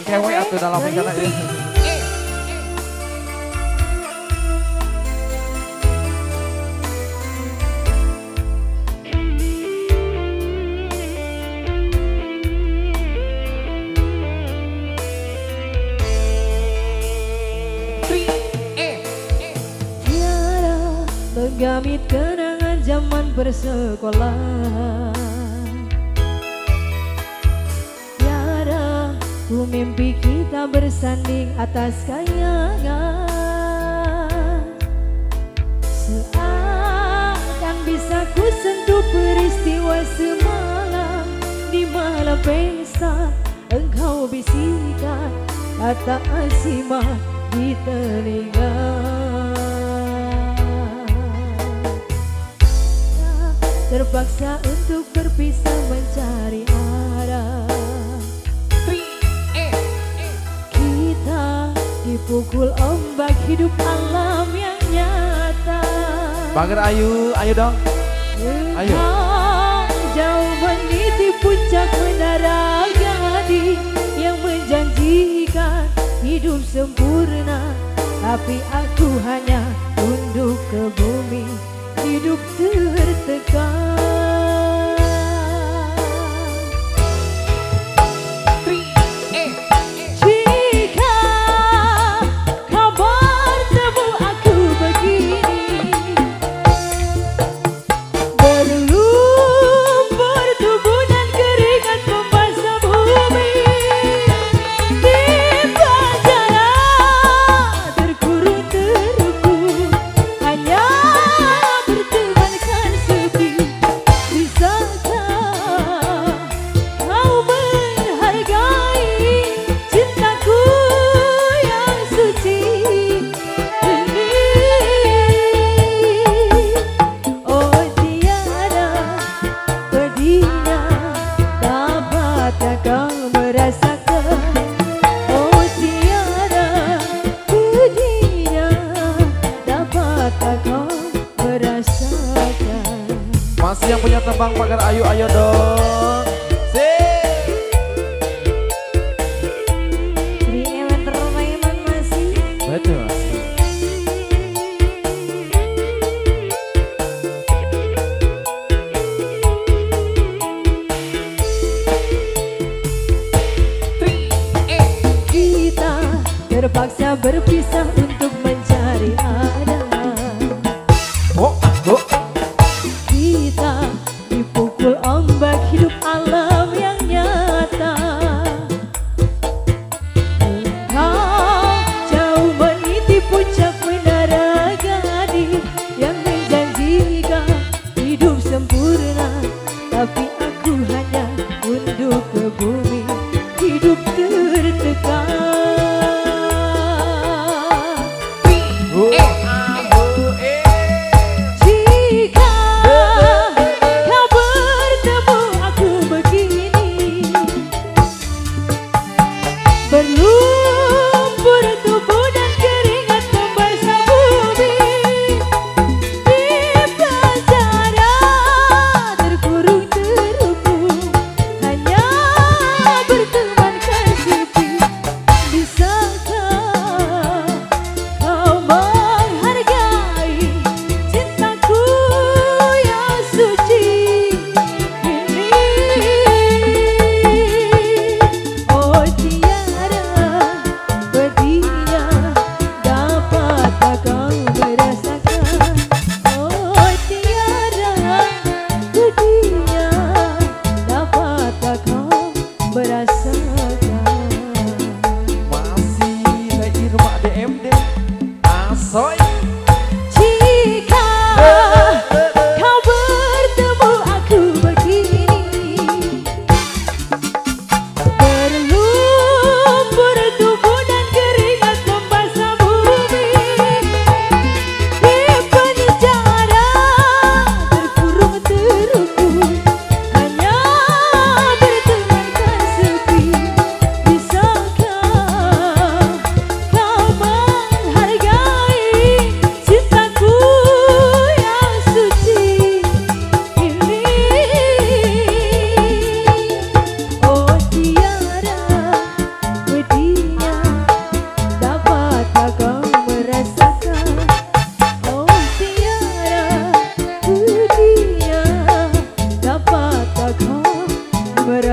kewe atau dalam rencana ini. Menggamit kenangan zaman bersekolah, tiada ku mimpi kita bersanding atas kayangan. Seakan bisa ku sentuh peristiwa semalam. Di malam pesta engkau bisikan kata asimah di telinga. Terpaksa untuk berpisah mencari arah. Kita dipukul ombak hidup alam yang nyata. Bager ayo dong. Ayo. Jauh meniti puncak menara gading yang menjanjikan hidup sempurna, tapi aku hanya tunduk ke bumi. Hidup tertekan. Jika kau bertemu aku begini, berlumpur tubuh dan keringat membasah bumi. Di penjara terkurung terhukum, hanya masih yang punya tebang pagar ayo dong. Di entertainment masih. Betul. Kita terpaksa berpisah untuk mencari ada. Kita dipukul ombak hidup alam yang nyata. Engkau jauh meniti puncak menara gading yang menjanjikan hidup sempurna, tapi aku hanya tunduk ke bumi. Hidup tertekan. Berlumpur tubuh dan keringat membasah bumi. Di penjara terkurung terhukum, hanya bertemankan sepi. Bisakah kau menghargai cintaku yang suci ini? Oh Soy. jika kau bertemu aku begini, berlumpur tubuh dan keringat membasah bumi. Di penjara terkurung terhukum, hanya bertemankan sepi. Bisakah kau menghargai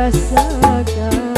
rasakan.